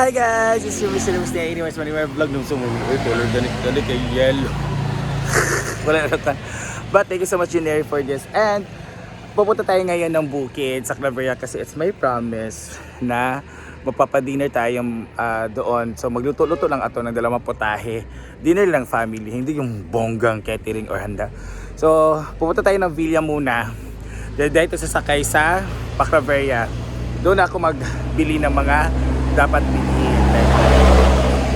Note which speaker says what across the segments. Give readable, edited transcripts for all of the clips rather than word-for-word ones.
Speaker 1: Hi guys, it's your Mr. Mr. Anyways, my vlog nung sumuwi. Color galit kay yellow. Wala na ta. But thank you so much, Juneri, for this. And pupunta tayo ngayon ng bukid sa Claveria kasi it's my promise na magpapadinner tayo doon. So magluto-luto lang ato ng dalawang putahe. Dinner lang family, hindi yung bonggang catering or handa. So pupunta tayo ng Villa muna. Dito sasakay sa Claveria. Doon ako magbili ng mga dapat bilhin. Like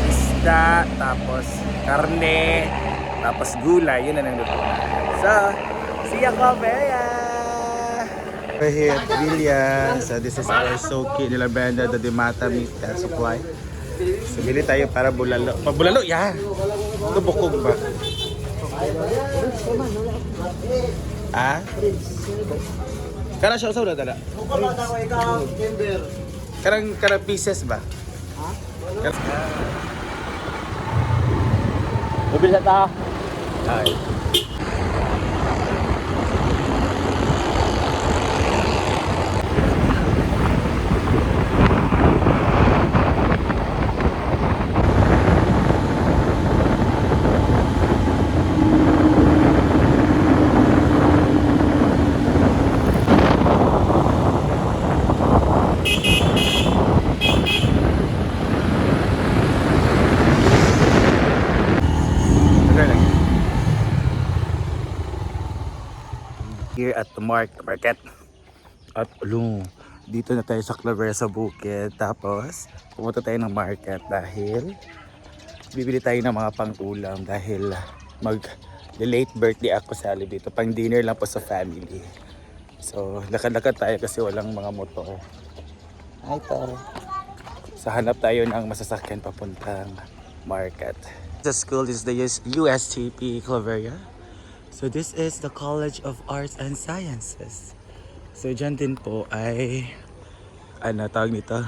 Speaker 1: isda, tapos karne, tapos gulay. Yun na nang luto. So, see ya Claveria! We're here at Villa. So this is our Soki nila Brenda, the Dimata Meat and Supply. So bili tayo para bulalo. Bulalo, yan! Ito bukog ba? Ah? Karang siya usaw na dala? Karang pieces ba? Ha? Bibili sa ta. Ay. Here at the market. At dito na tayo sa Claveria sa bukid. Tapos pumunta tayo ng market dahil bibili tayo ng mga pang-ulam dahil late birthday ako sa dito. Pang dinner lang po sa family. So lakad-lakad tayo kasi walang mga motor. Ay to. So hanap tayo ng masasakyan papuntang market. The school is the USTP Claveria. So this is the College of Arts and Sciences. So dyan din po ay tawag nito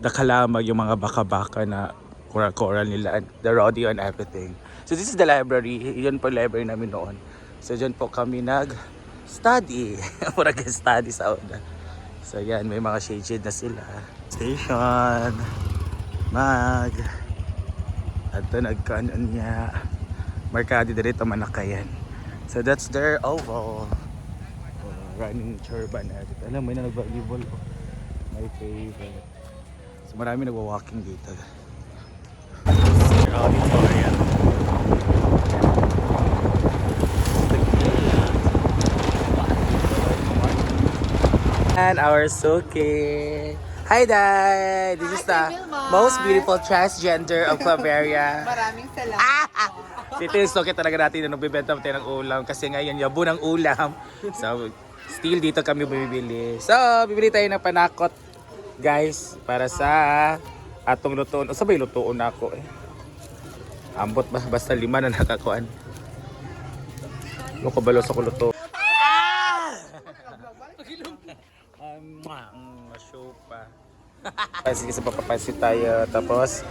Speaker 1: Dakalamag, yung mga baka-baka na coral nila, the rodeo and everything. So this is the library. Yun po library namin noon. So dyan po kami nag-study. Mura study sa una. So yan, may mga shade na sila. Station ato nagkanon niya Markadi dito Manakayan. So that's their oval. Running turban na dito. Alam mo na nag-volleyball. My favorite. So marami nagwa-walking dito. Auditorium. And our Soki. Hi Dad! This is the most beautiful transgender of Claveria.
Speaker 2: Maraming salamat.
Speaker 1: Dito yung Soki talaga natin na nagbibenta tayo ng ulam kasi ngayon yabo ng ulam. So still dito kami bumibili. So bibili tayo ng panakot guys para sa atong lutoon. O sabay lutoon na ako eh. Ambot ba? Basta 5 na nakakuan. Ano ko balos ako luto? Show pa. Sige sa papapansin tayo. Tapos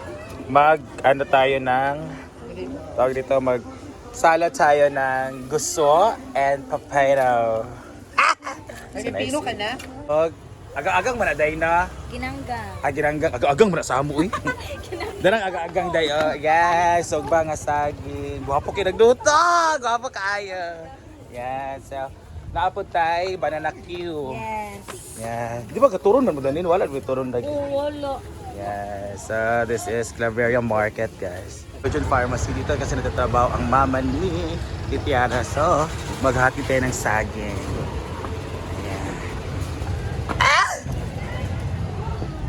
Speaker 1: tayo ng tawag dito, salad tayo ng gusto and papaya.
Speaker 2: Pilipino ka na?
Speaker 1: Agang-agang manaday na.
Speaker 3: Ginanggang.
Speaker 1: Ginanggang. Agang mana sa amo eh. Darang agang-agang day. Yes, sogba nga saging. Guwapo kayo nagluto. Guwapo kayo. Yes. So, naapod tayo, banana Q.
Speaker 3: Yes.
Speaker 1: Yan. Di ba katuron na mo danin? Wala may turon na.
Speaker 3: Wala.
Speaker 1: Yes. So this is Claveria Market, guys. Virgin Pharmacy dito kasi nagtatrabaho ang mama ni Titiana. So maghati tayo ng saging. Ayan.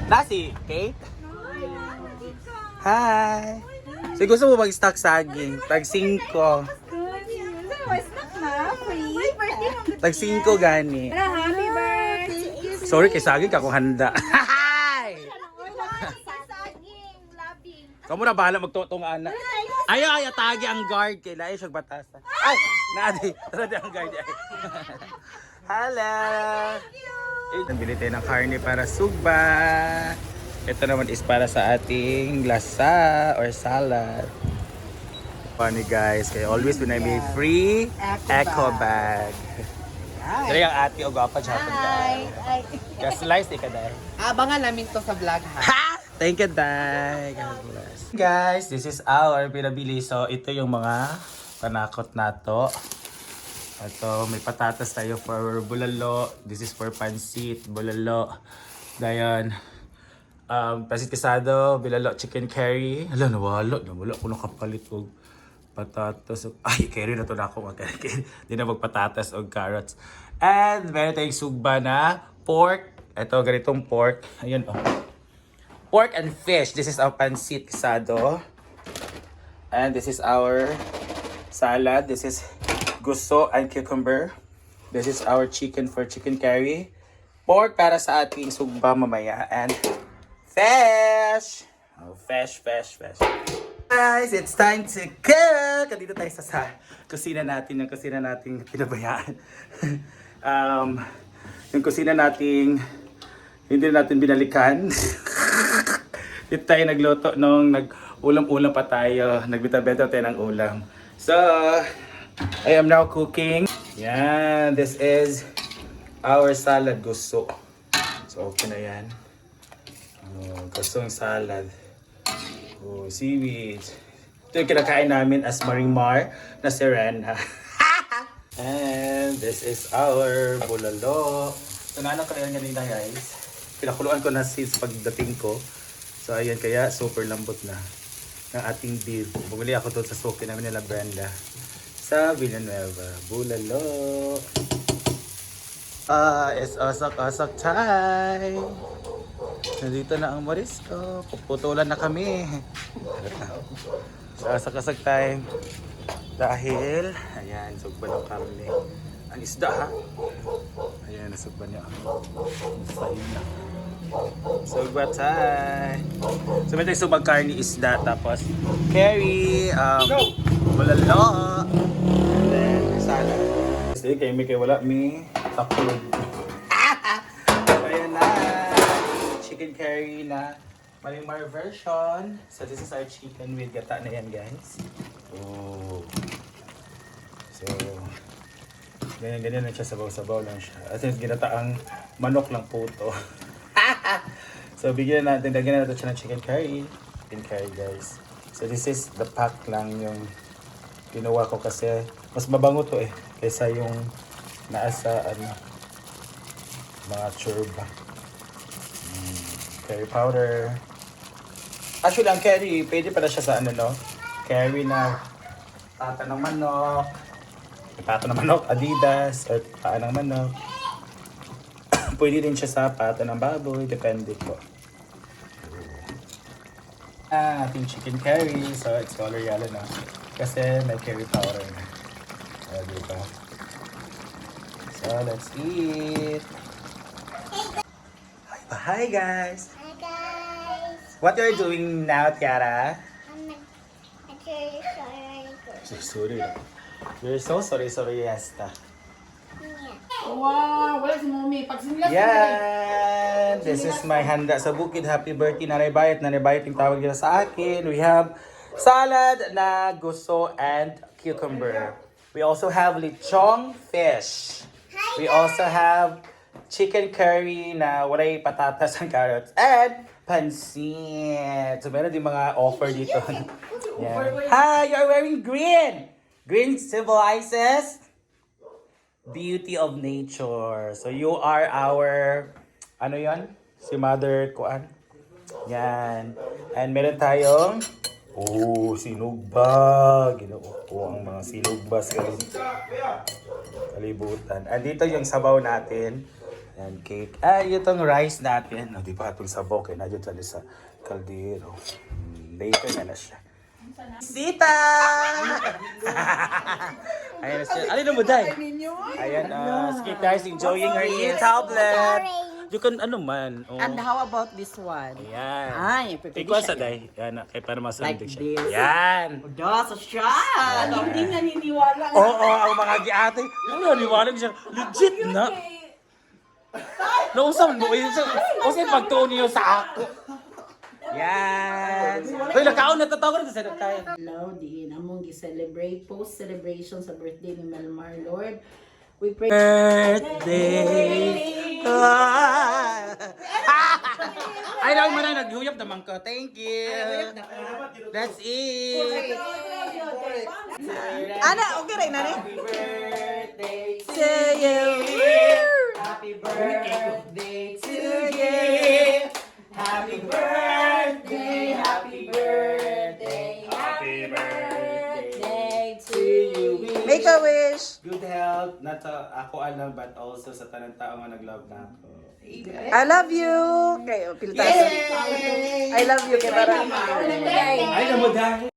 Speaker 1: Nasi, Kate? Hi! So gusto mo mag-stock saging? Tag 5. Tag 5 gani.
Speaker 3: Happy birthday.
Speaker 1: Sorry kay saging ka kung handa. Kamu na bahala magtutong ana. Ay tagi ang guard kay lahi siyang batasan. Ay, naadi. Tara di ang guard ay. Hello. Nabili tayo ng karne para sugba. Ito naman is para sa ating lasa or salad. Funny guys, kaya always when I may free eco bag. Dali ang ate o gwapa Japon ka.
Speaker 3: Ay.
Speaker 1: Just slice ka dahil.
Speaker 2: Abangan namin to sa vlog ha.
Speaker 1: Ha! Thank you, Day. God bless. Guys, this is our pinabili. So, ito yung mga panakot nato. Ito, may patatas tayo for bulalo. This is for pansit, bulalo. Dayan, pansit kasado, bulalo, chicken curry. Hala, nawala ko nakapalit og patatas. Ay, curry na to na ako. Hindi na magpatatas o carrots. And meron tayong sugba na pork. Ito, ganitong pork. Ayun, oh. Pork and fish. This is our pansit kasado. And this is our salad. This is gusto and cucumber. This is our chicken for chicken curry. Pork para sa ating sugba mamaya. And fish! Oh, fish. Guys, it's time to cook! Dito tayo sa kusina natin. Yung kusina nating pinabayaan. Yung kusina nating hindi natin binalikan. Dito tayo nagluto nung nag-ulam-ulam pa tayo. Nagbita-beta tayo ng ulam. So, I am now cooking. Yan, this is our salad gusto. So, okay na yan. Gustong salad. Seaweed. Ito yung kinakain namin as Marimar na Serena. And this is our bulalo. So, naano ko na yan ganina guys. Pinakuluan ko na since pagdating ko. So, ayan kaya super lambot na ng ating beef. Bumili ako doon sa suki namin nila Brenda sa Villanueva. Bulalo. It's asak-asak time. Nandito na ang Morisco. Puputulan na kami. So, asak-asak time. Dahil, ayan, sugba ng karne. Ang isda ha. Ayan, nasugba niya. Sayo na. Sugba time. So, may tayo subag karne isda. Tapos, curry. Bulalo. And then, salad. Kasi kayo may kayo wala. May takulog. Ayan na. Chicken curry na Marimar version. So, this is our chicken with gata na yan, guys. Oh. So, ganyan lang siya, sabaw-sabaw lang siya. At yung ginataang manok lang po to. So, bigyan natin, lagyan natin siya ng chicken curry. Chicken curry, guys. So, this is the pack lang yung ginawa ko kasi mas mabango to eh. Kaysa yung naasa, mga churba. Curry powder. Actually, ang curry, pwede pala siya sa curry na pata ng manok. Pata ng manok, Adidas, or paa ng manok. Pwede din siya sa pata ng baboy, depende po. Ating chicken curry, so it's color yellow na. Kasi may curry powder na. So, diba? So, let's eat! Hi guys!
Speaker 4: Hi guys!
Speaker 1: What are you doing now, Tiara? Sorry. You're so sorry, Yesta.
Speaker 2: Wow, wala si Mommy. Pag sinilas
Speaker 1: Yan! This is my handa sa bukid. Happy birthday, Nanay Bayat. Nanay Bayat yung tawag nila sa akin. We have salad na gusto and cucumber. We also have lechong fish. We also have chicken curry na walay patatas and carrots. And pansit. So meron din mga offer dito. Yan. Hi! You're wearing green! Green symbolizes beauty of nature. So you are our, si Mother Kuan. Yan. And meron tayong, sinugba. Ginoo ko ang mga sinugba sa kalibutan. And dito yung sabaw natin. And cake. Itong rice natin. Di ba itong sabaw? Kaya na dyan sa kaldero. Later na siya. Sita! Ayan, ano mo, Day? Ayan, sige guys, enjoying her new tablet. You can, man. Oh.
Speaker 2: And how about this one?
Speaker 1: Ayan.
Speaker 2: Ay,
Speaker 1: Ikaw sa Day. Yan, kaya para masunod
Speaker 2: Like
Speaker 1: siya.
Speaker 2: this.
Speaker 1: Yan.
Speaker 2: Sa siya! Hindi naniniwala.
Speaker 1: Oo, ang mga giate. Yung naniwalag siya. Legit na. Nausap mo. Usay pagtuon niyo sa ako. Yan. Uy, nakaon na tatawag na sa tayo.
Speaker 3: Hello, din among gi-celebrate post-celebration sa birthday ni Melmar Lord.
Speaker 1: birthday. Ay, lang mo na, naghuyap naman ko. Thank you. That's it.
Speaker 3: Ana, okay rin na rin.
Speaker 1: Happy birthday
Speaker 3: To you.
Speaker 1: Happy birthday to you. Happy birthday, happy birthday, happy birthday to you.
Speaker 3: Make a wish.
Speaker 1: Good health, not sa ako alam but also sa tanang tao nga nag-love na ako.
Speaker 3: I love you. Okay, piltasan. I love you, kay Bara.
Speaker 1: Ay, namudahin.